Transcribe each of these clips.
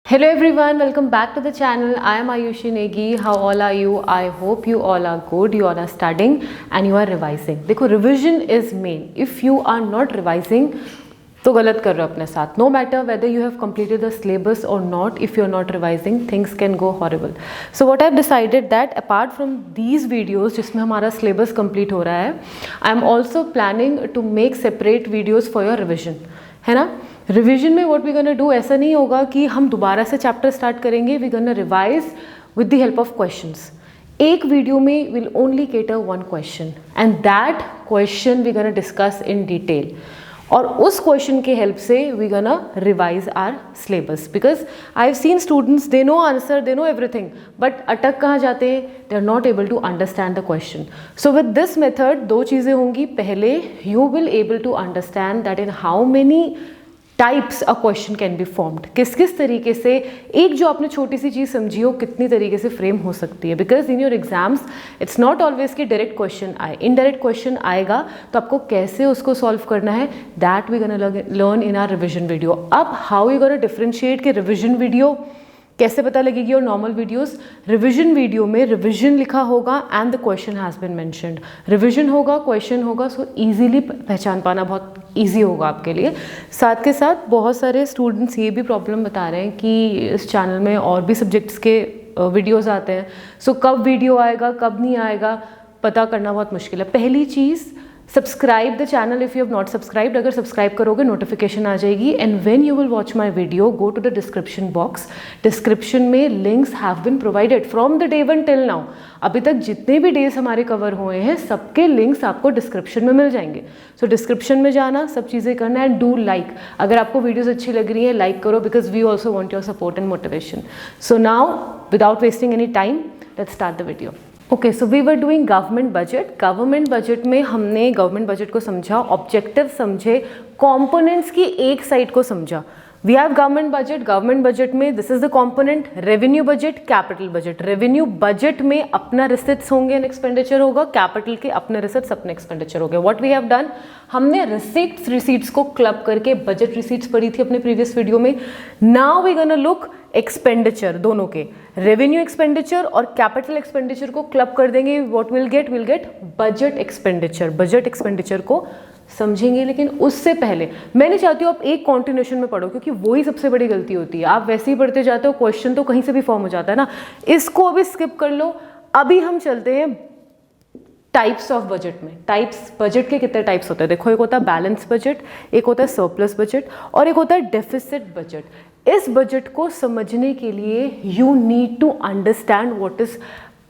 Hello everyone, welcome back to the channel. I am Ayushi Negi. How all are you? I hope you all are good. You all are studying and you are revising. देखो revision is main. If you are not revising तो गलत कर रहे हो अपने साथ. No matter whether you have completed the syllabus or not, if you are not revising, things can go horrible. So what I have decided that apart from these videos जिसमें हमारा syllabus complete हो रहा है, I am also planning to make separate videos for your revision. है ना. Revision में what we gonna do, ऐसा नहीं होगा कि हम दोबारा से चैप्टर स्टार्ट करेंगे. We gonna revise with the help of questions. एक वीडियो में will only cater one question and that question we gonna discuss in detail. और उस क्वेश्चन के हेल्प से we gonna revise our syllabus. Because I have seen students, they know answer, they know everything, but अटक कहाँ जाते हैं, they are not able to understand the question. So with this method दो चीज़ें होंगी. पहले you will able to understand that in how many types a question can be formed. किस किस तरीके से एक जो आपने छोटी सी चीज़ समझी हो कितनी तरीके से फ्रेम हो सकती है. Because in your exams it's not always कि डायरेक्ट क्वेश्चन आए, इनडायरेक्ट क्वेश्चन आएगा तो आपको कैसे उसको सॉल्व करना है, that we gonna learn in our revision video. अब हाउ यू गोना डिफरेंशिएट कि रिविजन वीडियो कैसे पता लगेगी और नॉर्मल वीडियोस. रिविजन वीडियो में रिविजन लिखा होगा and the question has been mentioned. Revision होगा, क्वेश्चन होगा, सो इजीली पहचान पाना बहुत इजी होगा आपके लिए. साथ के साथ बहुत सारे स्टूडेंट्स ये भी प्रॉब्लम बता रहे हैं कि इस चैनल में और भी सब्जेक्ट्स के वीडियोज़ आते हैं. सो कब वीडियो आएगा कब नहीं आएगा पता करना बहुत मुश्किल है. पहली चीज़, subscribe the channel if you have not subscribed. अगर सब्सक्राइब करोगे नोटिफिकेशन आ जाएगी. And when you will watch my video go to the description box. Description में links have been provided from the day 1 till now. अभी तक जितने भी days हमारे कवर हुए हैं सबके लिंक्स आपको डिस्क्रिप्शन में मिल जाएंगे. सो डिस्क्रिप्शन में जाना, सब चीज़ें करना. And do like. अगर आपको वीडियोज़ अच्छी लग रही हैं लाइक करो, because we also want your support and motivation. So now without wasting any time let's start the video. Okay, so we were doing government budget. Government budget में हमने government budget को समझा, objective समझे, components की एक side को समझा. We have government budget. Government budget में this is the component revenue budget, capital budget. Revenue budget में अपना रिसिट्स होंगे एंड एक्सपेंडिचर होगा, कैपिटल के अपने रिसिट्स अपने एक्सपेंडिचर हो गए. व्हाट वी हैव डन, हमने रिसीट्स को क्लब करके बजट रिसीट्स पढ़ी थी अपने प्रीवियस वीडियो में. Now we gonna look expenditure, दोनों के रेवेन्यू एक्सपेंडिचर और कैपिटल एक्सपेंडिचर को क्लब कर देंगे. What will get budget expenditure. Budget expenditure को समझेंगे. लेकिन उससे पहले मैं नहीं चाहती हूँ आप एक कॉन्टिन्यूशन में पढ़ो, क्योंकि वही सबसे बड़ी गलती होती है. आप वैसे ही पढ़ते जाते हो, क्वेश्चन तो कहीं से भी फॉर्म हो जाता है ना. इसको अभी स्किप कर लो. अभी हम चलते हैं टाइप्स ऑफ बजट में. टाइप्स, बजट के कितने टाइप्स होते हैं देखो. एक होता है बैलेंस बजट, एक होता है सरप्लस बजट और एक होता है डेफिसिट बजट. इस बजट को समझने के लिए you need to understand what is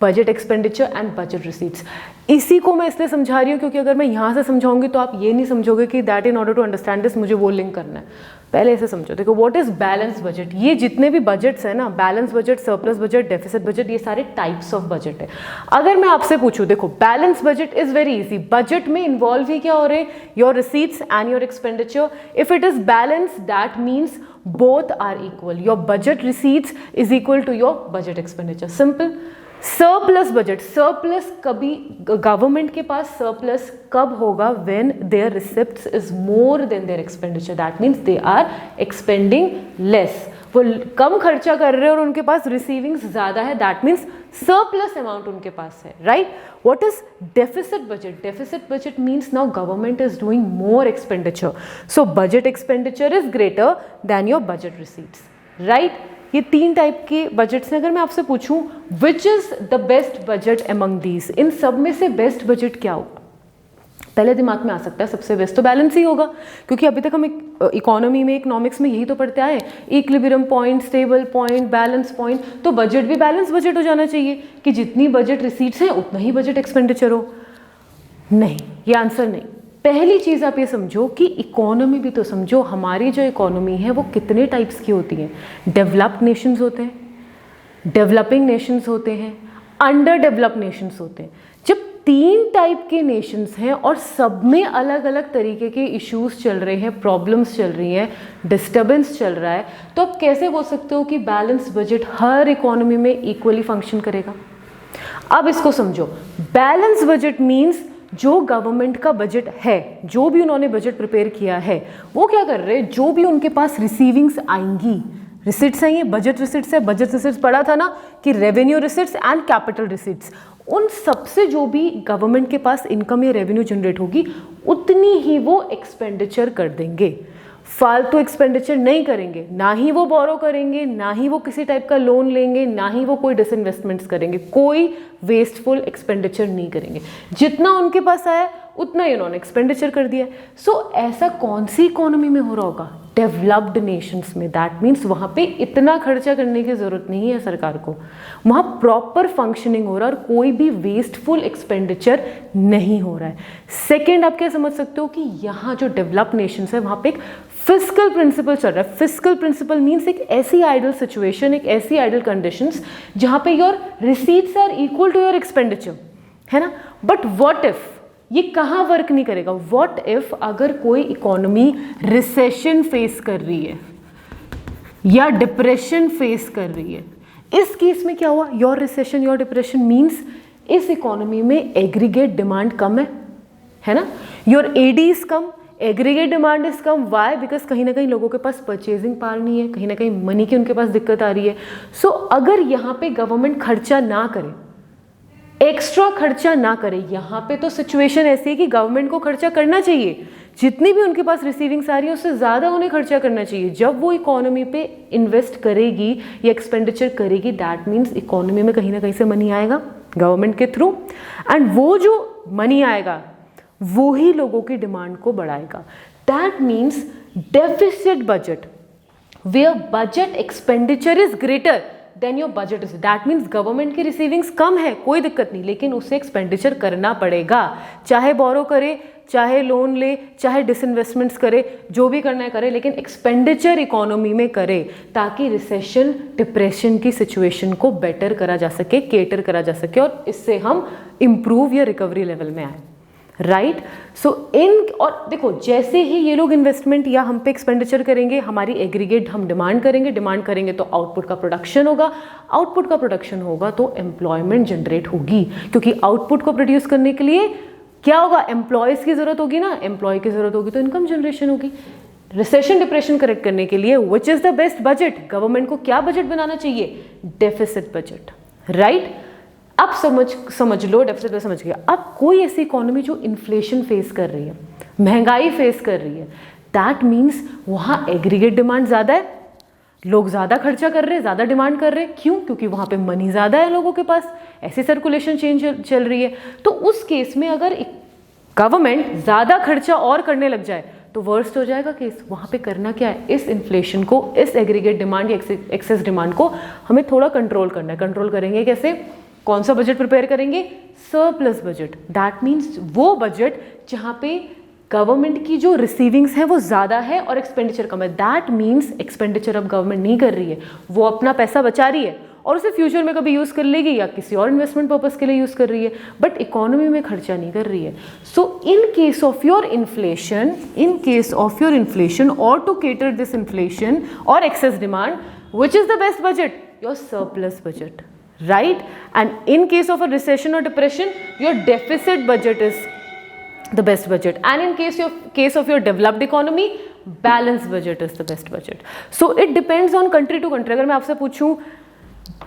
budget expenditure and budget receipts. इसी को मैं इसलिए समझा रही हूँ क्योंकि अगर मैं यहाँ से समझाऊंगी तो आप ये नहीं समझोगे कि that in order to understand this मुझे वो लिंक करना है. पहले इसे समझो. देखो व्हाट इज बैलेंस बजट. ये जितने भी बजट्स हैं ना, balance budget, surplus budget, deficit budget, ये सारे टाइप्स ऑफ बजट है. अगर मैं आपसे पूछूं, देखो balance budget is very easy. Budget में इन्वॉल्व ही क्या हो रहे हैं, your receipts and your expenditure. If it is balance that means both are equal. Your budget receipts is equal to your budget expenditure. Simple. Surplus budget. Surplus कभी government के पास surplus कब होगा, when their receipts is more than their expenditure. That means they are expending less. वो कम खर्चा कर रहे हैं और उनके पास रिसीविंग्स ज्यादा है. दैट मीन्स सरप्लस अमाउंट उनके पास है. Right. What is deficit budget. Deficit budget means now government is doing more expenditure, so budget expenditure is greater than your budget receipts. Right. ये तीन टाइप के बजट्स हैं. अगर मैं आपसे पूछूं which is the best budget among these, इन सब में से बेस्ट बजट क्या होगा, पहले दिमाग में आ सकता है सबसे बेस्ट तो बैलेंस ही होगा. क्योंकि अभी तक हम इकोनॉमी में, इकोनॉमिक्स में यही तो पढ़ते आए, equilibrium point, stable point, balance point. तो बजट भी बैलेंस बजट हो जाना चाहिए कि जितनी बजट रिसीट्स हैं उतना ही बजट एक्सपेंडिचर हो. नहीं, ये आंसर नहीं. पहली चीज़ आप ये समझो कि इकोनॉमी भी तो समझो. हमारी जो इकोनॉमी है वो कितने टाइप्स की होती है. डेवलप्ड नेशंस होते हैं, डेवलपिंग नेशंस होते हैं, अंडर डेवलप्ड नेशंस होते हैं. जब तीन टाइप के नेशंस हैं और सब में अलग अलग तरीके के इश्यूज चल रहे हैं, प्रॉब्लम्स चल रही हैं, डिस्टर्बेंस चल रहा है, तो आप कैसे बोल सकते हो कि बैलेंस बजट हर इकोनॉमी में इक्वली फंक्शन करेगा. अब इसको समझो. बैलेंस बजट मीन्स जो गवर्नमेंट का बजट है, जो भी उन्होंने बजट प्रिपेयर किया है, वो क्या कर रहे हैं, जो भी उनके पास रिसीविंग्स आएंगी, रिसिट्स हैं, ये बजट रिसिट्स है। बजट रिसिट्स पढ़ा था ना कि revenue receipts and capital receipts, उन सबसे जो भी गवर्नमेंट के पास इनकम या रेवेन्यू जनरेट होगी उतनी ही वो एक्सपेंडिचर कर देंगे, फालतू एक्सपेंडिचर नहीं करेंगे, ना ही वो बोरो करेंगे, ना ही वो किसी टाइप का लोन लेंगे, ना ही वो कोई डिसइन्वेस्टमेंट्स करेंगे, कोई वेस्टफुल एक्सपेंडिचर नहीं करेंगे। जितना उनके पास आया उतना ही उन्होंने एक्सपेंडिचर कर दिया। सो ऐसा कौन सी इकोनॉमी में हो रहा होगा? डेवलप्ड नेशंस में। दैट मीन्स वहाँ पे इतना खर्चा करने की ज़रूरत नहीं है सरकार को, वहाँ प्रॉपर फंक्शनिंग हो रहा है और कोई भी वेस्टफुल एक्सपेंडिचर नहीं हो रहा है। सेकेंड, आप क्या समझ सकते हो कि यहाँ जो डेवलप्ड नेशंस है वहाँ पे एक फिस्कल प्रिंसिपल चल रहा है। फिस्कल प्रिंसिपल मीन्स एक ऐसी आइडल सिचुएशन, एक ऐसी आइडल कंडीशंस जहाँ पे your receipts are equal to your expenditure, है ना। बट व्हाट इफ, ये कहाँ वर्क नहीं करेगा? व्हाट इफ अगर कोई इकोनॉमी रिसेशन फेस कर रही है या डिप्रेशन फेस कर रही है, इस केस में क्या हुआ? Your recession, your depression means इस इकोनॉमी में एग्रीगेट डिमांड कम है ना, योर एडी इज कम, एग्रीगेट डिमांड इज कम। वाई? बिकॉज कहीं ना कहीं लोगों के पास परचेजिंग पावर नहीं है, कहीं ना कहीं मनी की उनके पास दिक्कत आ रही है। सो अगर यहाँ पे गवर्नमेंट खर्चा ना करे, एक्स्ट्रा खर्चा ना करे, यहाँ पे तो सिचुएशन ऐसी है कि गवर्नमेंट को खर्चा करना चाहिए, जितनी भी उनके पास रिसीविंग्स आ रही है उससे ज़्यादा उन्हें खर्चा करना चाहिए। जब वो इकोनॉमी पे इन्वेस्ट करेगी या एक्सपेंडिचर करेगी, दैट मीन्स इकोनॉमी में कहीं ना कहीं से मनी आएगा गवर्नमेंट के थ्रू, एंड वो जो मनी आएगा वो ही लोगों की डिमांड को बढ़ाएगा। That means deficit budget, where budget expenditure is greater than your budget is, that means government की रिसीविंग्स कम है, कोई दिक्कत नहीं, लेकिन उसे एक्सपेंडिचर करना पड़ेगा, चाहे बोरो करे, चाहे लोन ले, चाहे डिसइन्वेस्टमेंट्स करे, जो भी करना है करे, लेकिन एक्सपेंडिचर इकोनॉमी में करे ताकि रिसेशन डिप्रेशन की सिचुएशन को बेटर करा जा सके, केटर करा जा सके और इससे हम इम्प्रूव या रिकवरी लेवल में आए। राइट। सो और देखो, जैसे ही ये लोग इन्वेस्टमेंट या हम पे एक्सपेंडिचर करेंगे, हमारी एग्रीगेट हम डिमांड करेंगे तो आउटपुट का प्रोडक्शन होगा, आउटपुट का प्रोडक्शन होगा तो एम्प्लॉयमेंट जनरेट होगी, क्योंकि आउटपुट को प्रोड्यूस करने के लिए क्या होगा? एम्प्लॉयज़ की जरूरत होगी ना, एम्प्लॉय की जरूरत होगी तो इनकम जनरेशन होगी। रिसेशन डिप्रेशन करेक्ट करने के लिए विच is the best budget? Government को क्या बजट बनाना चाहिए? Deficit budget. राइट। अब समझ लो, डेफिसिट में समझ गया। अब कोई ऐसी इकोनॉमी जो इन्फ्लेशन फेस कर रही है, महंगाई फेस कर रही है, दैट मीन्स वहाँ एग्रीगेट डिमांड ज़्यादा है, लोग ज़्यादा खर्चा कर रहे हैं, ज़्यादा डिमांड कर रहे हैं। क्यों? क्योंकि वहाँ पे मनी ज़्यादा है लोगों के पास, ऐसी सर्कुलेशन चेंज चल रही है। तो उस केस में अगर गवर्नमेंट ज़्यादा खर्चा और करने लग जाए तो वर्स्ट हो जाएगा केस। वहाँ पे करना क्या है? इस इन्फ्लेशन को, इस एग्रीगेट डिमांड या एक्सेस डिमांड को हमें थोड़ा कंट्रोल करना है। कंट्रोल करेंगे कैसे? कौन सा बजट प्रिपेयर करेंगे? Surplus budget. दैट मीन्स वो बजट जहाँ पे गवर्नमेंट की जो रिसीविंग्स है वो ज़्यादा है और एक्सपेंडिचर कम है। दैट मीन्स एक्सपेंडिचर अब गवर्नमेंट नहीं कर रही है, वो अपना पैसा बचा रही है और उसे फ्यूचर में कभी यूज़ कर लेगी या किसी और इन्वेस्टमेंट पर्पस के लिए यूज़ कर रही है, बट इकोनॉमी में खर्चा नहीं कर रही है। So in case of your inflation और टू केटर दिस इन्फ्लेशन और excess demand, which is the best budget? Your surplus budget. Right? And in case of a recession or depression, your deficit budget is the best budget, and in case of your developed economy, balanced budget is the best budget. So it depends on country to country. अगर मैं आपसे पूछूं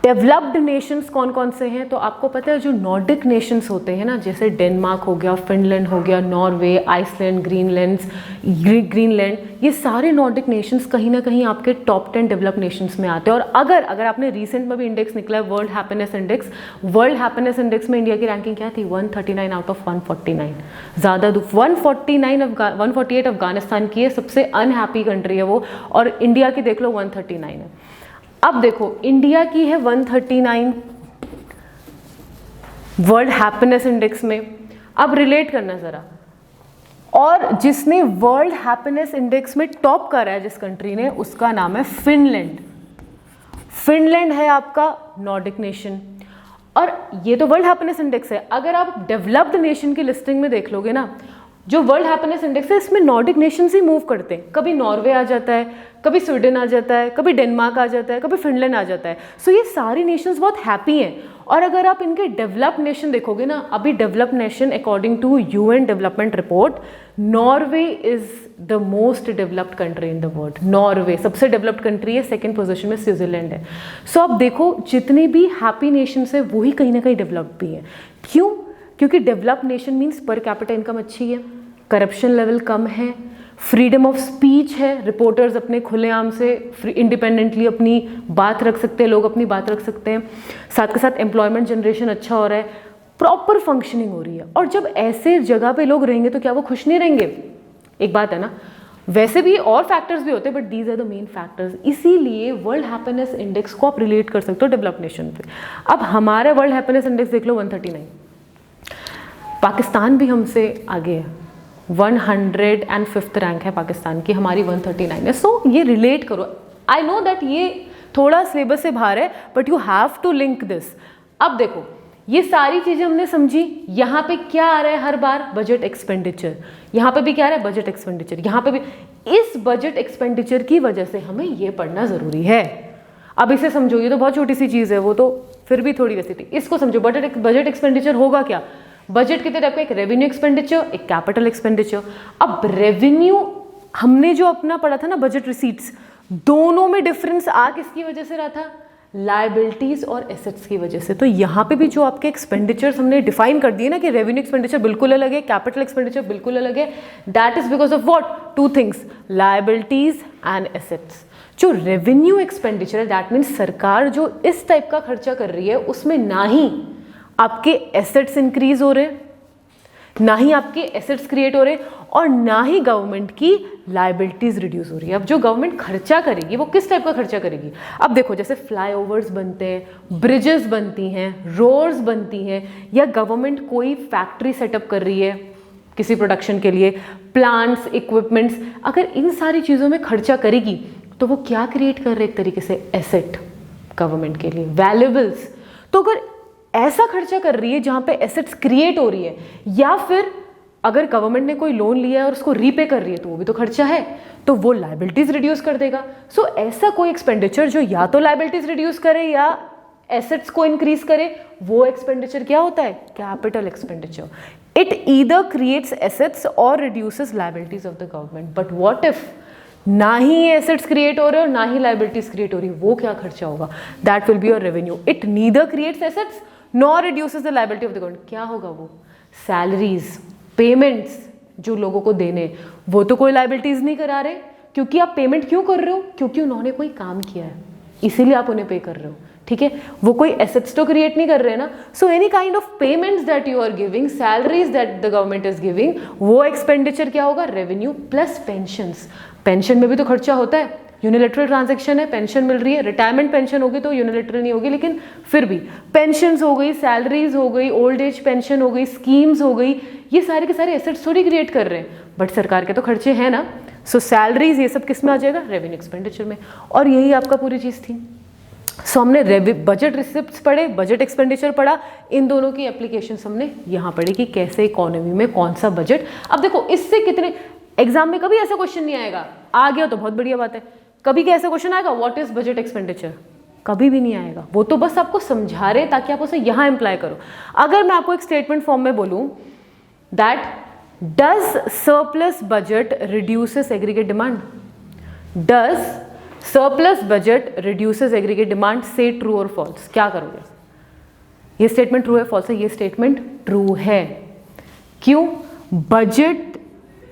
developed Nations कौन कौन से हैं, तो आपको पता है जो नॉर्डिक नेशंस होते हैं ना, जैसे डेनमार्क हो गया, फिनलैंड हो गया, नॉर्वे, आइसलैंड, ग्रीनलैंड, ये सारे नॉर्डिक नेशंस कहीं ना कहीं आपके टॉप 10 डेवलप्ड नेशंस में आते हैं। और अगर आपने रिसेंट में भी इंडेक्स निकला है, वर्ल्ड हैप्पीनेस इंडेक्स में इंडिया की रैंकिंग क्या थी? 139 आउट ऑफ 149। ज़्यादा 148 अफगानिस्तान की है, सबसे अनहैप्पी कंट्री है वो, और इंडिया की देख लो 139 है। अब देखो, इंडिया की है 139 वर्ल्ड हैप्पीनेस इंडेक्स में। अब रिलेट करना जरा, और जिसने वर्ल्ड हैप्पीनेस इंडेक्स में टॉप करा है जिस कंट्री ने, उसका नाम है फिनलैंड। फिनलैंड है आपका नॉर्डिक नेशन, और ये तो वर्ल्ड हैप्पीनेस इंडेक्स है। अगर आप डेवलप्ड नेशन की लिस्टिंग में देख लोगे ना, जो वर्ल्ड हैप्पीनेस इंडेक्स है इसमें नॉर्डिक नेशंस ही मूव करते हैं, कभी नॉर्वे आ जाता है, कभी स्वीडन आ जाता है, कभी डेनमार्क आ जाता है, कभी फिनलैंड आ जाता है। सो ये सारी नेशंस बहुत हैप्पी हैं। और अगर आप इनके डेवलप्ड नेशन देखोगे ना, अभी developed nation according to UN development report, Norway is the most developed country in the world. Norway सबसे डेवलप्ड कंट्री है, सेकंड पोजीशन में स्विट्जरलैंड है। सो आप देखो जितने भी हैप्पी नेशंस है वही कहीं ना कहीं डेवलप्ड भी है। क्यों? क्योंकि developed nation means per capita income अच्छी है, करप्शन लेवल कम है, फ्रीडम ऑफ स्पीच है, रिपोर्टर्स अपने खुलेआम से इंडिपेंडेंटली अपनी बात रख सकते हैं, लोग अपनी बात रख सकते हैं, साथ के साथ एम्प्लॉयमेंट जनरेशन अच्छा हो रहा है, प्रॉपर फंक्शनिंग हो रही है। और जब ऐसे जगह पे लोग रहेंगे तो क्या वो खुश नहीं रहेंगे? एक बात है ना, वैसे भी और फैक्टर्स भी होते हैं but these are the main factors. इसीलिए वर्ल्ड हैप्पीनेस इंडेक्स को आप रिलेट कर सकते हो डेवलप्ड नेशन पे। अब हमारा वर्ल्ड हैप्पीनेस इंडेक्स देख लो 139, पाकिस्तान भी हमसे आगे है, 105th रैंक है पाकिस्तान की, हमारी 139 है। सो ये रिलेट करो। आई नो दैट ये थोड़ा सिलेबस से बाहर है but you have to link this. अब देखो ये सारी चीजें हमने समझी। यहाँ पे क्या आ रहा है हर बार? Budget expenditure. यहाँ पे भी क्या आ रहा है? Budget expenditure. यहाँ पे भी इस बजट एक्सपेंडिचर की वजह से हमें ये पढ़ना जरूरी है। अब इसे समझो, ये तो बहुत छोटी सी चीज है, वो तो फिर भी थोड़ी वैसी थी। इसको समझो, बजट एक्सपेंडिचर होगा क्या? बजट कितने टाइप का? एक रेवेन्यू एक्सपेंडिचर, एक कैपिटल एक्सपेंडिचर। अब रेवेन्यू हमने जो अपना पढ़ा था ना, बजट रिसीट्स, दोनों में डिफरेंस आ किसकी वजह से रहा था? लायबिलिटीज और एसेट्स की वजह से। तो यहाँ पे भी जो आपके एक्सपेंडिचर्स हमने डिफाइन कर दिए ना कि रेवेन्यू एक्सपेंडिचर बिल्कुल अलग है, कैपिटल एक्सपेंडिचर बिल्कुल अलग है, that is because of what? Two things, liabilities and assets. जो रेवेन्यू एक्सपेंडिचर है दैट मीन्स सरकार जो इस टाइप का खर्चा कर रही है उसमें ना ही आपके एसेट्स इंक्रीज हो रहे, ना ही आपके एसेट्स क्रिएट हो रहे, और ना ही गवर्नमेंट की लायबिलिटीज रिड्यूस हो रही है। अब जो गवर्नमेंट खर्चा करेगी वो किस टाइप का खर्चा करेगी? अब देखो जैसे फ्लाईओवर्स बनते हैं, ब्रिजेस बनती हैं, रोड्स बनती हैं, या गवर्नमेंट कोई फैक्ट्री सेटअप कर रही है किसी प्रोडक्शन के लिए, प्लांट्स, इक्विपमेंट्स, अगर इन सारी चीज़ों में खर्चा करेगी तो वो क्या क्रिएट कर रहे हैं? एक तरीके से एसेट गवर्नमेंट के लिए, वैल्यूएबल्स। तो अगर ऐसा खर्चा कर रही है जहां पे एसेट्स क्रिएट हो रही है, या फिर अगर गवर्नमेंट ने कोई लोन लिया है और उसको रीपे कर रही है तो वो भी तो खर्चा है, तो वो लायबिलिटीज रिड्यूस कर देगा। सो ऐसा कोई एक्सपेंडिचर जो या तो लायबिलिटीज रिड्यूस करे या एसेट्स को इंक्रीज करे, वो एक्सपेंडिचर क्या होता है? Capital expenditure. It either creates assets और reduces liabilities of the government. But what if ना ही एसेट्स क्रिएट हो रहे और ना ही लायबिलिटीज क्रिएट हो रही, वो क्या खर्चा होगा? That will be your revenue. It neither creates assets nor reduces the liability of the government. क्या होगा वो? सैलरीज, पेमेंट्स जो लोगों को देने, वो तो कोई लायबिलिटीज नहीं करा रहे, क्योंकि आप पेमेंट क्यों कर रहे हो? क्योंकि उन्होंने कोई काम किया है, इसीलिए आप उन्हें पे कर रहे हो, ठीक है? वो कोई एसेट्स तो क्रिएट नहीं कर रहे हैं ना। So any kind of payments that you are giving, salaries that the government is giving, वो एक्सपेंडिचर क्या होगा? Revenue plus pensions. पेंशन में भी तो खर्चा होता है, यूनिलेटरल ट्रांजैक्शन है, पेंशन मिल रही है, रिटायरमेंट पेंशन होगी तो यूनिलेटरल नहीं होगी, लेकिन फिर भी पेंशंस हो गई, सैलरीज हो गई, ओल्ड एज पेंशन हो गई, स्कीम्स हो गई, ये सारे के सारे एसेट्स थोड़ी क्रिएट कर रहे हैं, बट सरकार के तो खर्चे हैं ना। सो सैलरीज ये सब किस में आ जाएगा? रेवेन्यू एक्सपेंडिचर में। और यही आपका पूरी चीज़ थी। सो हमने बजट रिसिप्ट्स पढ़े, बजट एक्सपेंडिचर पढ़ा, इन दोनों की एप्लीकेशन हमने यहाँ पढ़ी कि कैसे इकोनॉमी में कौन सा बजट। अब देखो इससे कितने एग्जाम में कभी ऐसा क्वेश्चन नहीं आएगा, आ गया तो बहुत बढ़िया बात है। कभी क्या ऐसा क्वेश्चन आएगा व्हाट इज बजट एक्सपेंडिचर? कभी भी नहीं आएगा। वो तो बस आपको समझा रहे ताकि आप उसे यहाँ इम्प्लाई करो। अगर मैं आपको एक स्टेटमेंट फॉर्म में बोलूँ that does surplus budget reduces aggregate demand, does surplus budget reduces aggregate demand, से ट्रू और फॉल्स, क्या करोगे? ये स्टेटमेंट ट्रू है, फॉल्स है? ये स्टेटमेंट ट्रू है। क्यों? Budget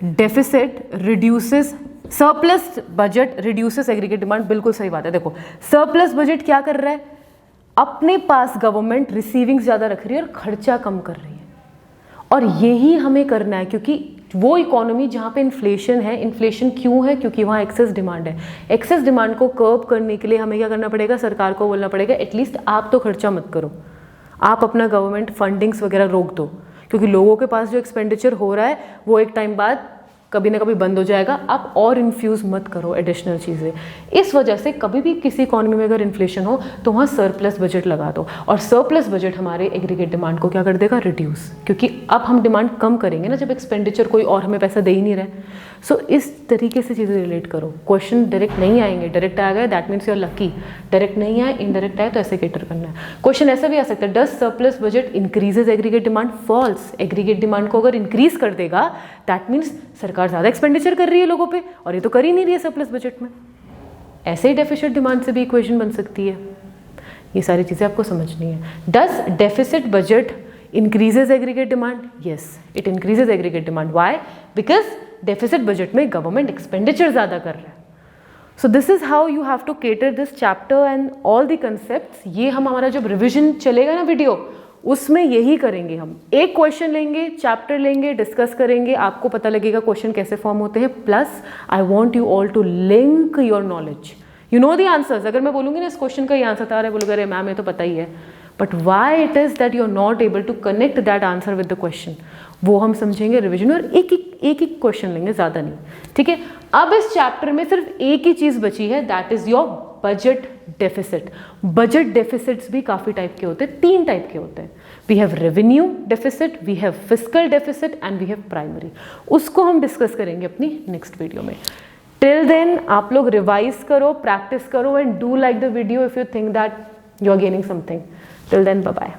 deficit reduces, surplus budget reduces aggregate demand, बिल्कुल सही बात है। देखो सरप्लस बजट क्या कर रहा है? अपने पास गवर्नमेंट रिसीविंग्स ज़्यादा रख रही है और खर्चा कम कर रही है, और यही हमें करना है, क्योंकि वो इकोनॉमी जहाँ पे इन्फ्लेशन है, इन्फ्लेशन क्यों है? क्योंकि वहाँ एक्सेस डिमांड है। एक्सेस डिमांड को कर्ब करने के लिए हमें क्या करना पड़ेगा? सरकार को बोलना पड़ेगा एटलीस्ट आप तो खर्चा मत करो, आप अपना गवर्नमेंट फंडिंग्स वगैरह रोक दो, क्योंकि लोगों के पास जो एक्सपेंडिचर हो रहा है वो एक टाइम बाद कभी ना कभी बंद हो जाएगा, आप और इन्फ्यूज़ मत करो एडिशनल चीज़ें। इस वजह से कभी भी किसी इकॉनमी में अगर इन्फ्लेशन हो तो वहाँ सरप्लस बजट लगा दो, और सरप्लस बजट हमारे एग्रीगेट डिमांड को क्या कर देगा, रिड्यूस, क्योंकि अब हम डिमांड कम करेंगे ना जब एक्सपेंडिचर कोई और हमें पैसा दे ही नहीं रहे। सो इस तरीके से चीज़ें रिलेट करो। क्वेश्चन डायरेक्ट नहीं आएंगे, डायरेक्ट आ गए that means you are lucky, direct नहीं आए इनडायरेक्ट आए तो ऐसे कैटर करना है। क्वेश्चन ऐसा भी आ सकता है, does surplus budget increases aggregate demand, falls. Aggregate demand को अगर इंक्रीज कर देगा दैट मीन्स सरकार ज़्यादा एक्सपेंडिचर कर रही है लोगों पे, और ये तो कर ही नहीं रही है सरप्लस बजट में। ऐसे ही डेफिसिट डिमांड से भी इक्वेशन बन सकती है। ये सारी चीज़ें आपको समझनी है। Does deficit budget increases aggregate demand? Yes, it increases aggregate demand. Why? Because deficit budget में government expenditure ज़्यादा कर रहा है। So this is how you have to cater this chapter and all the concepts। ये हम हमारा जब revision चलेगा ना वीडियो, उसमें यही करेंगे हम। एक क्वेश्चन लेंगे, चैप्टर लेंगे, डिस्कस करेंगे, आपको पता लगेगा क्वेश्चन कैसे फॉर्म होते हैं। Plus I want you all to link your knowledge, you know the answers. अगर मैं बोलूँगी ना इस क्वेश्चन का ये आंसर था, अरे बोलोगे अरे मैम ये तो पता ही है, but why it is that you are not able to connect that answer with the question, वो हम समझेंगे रिविजन में। और एक ही क्वेश्चन लेंगे, ज़्यादा नहीं, ठीक है। अब इस चैप्टर में सिर्फ एक ही चीज़ बची है, that is your budget deficit. Budget deficits भी काफ़ी टाइप के होते हैं, 3 टाइप के होते हैं। We have revenue deficit, we have fiscal deficit and we have primary. उसको हम डिस्कस करेंगे अपनी नेक्स्ट वीडियो में। टिल देन आप लोग रिवाइज करो, प्रैक्टिस करो and do like the video if you think that you are gaining something. Till then, bye-bye.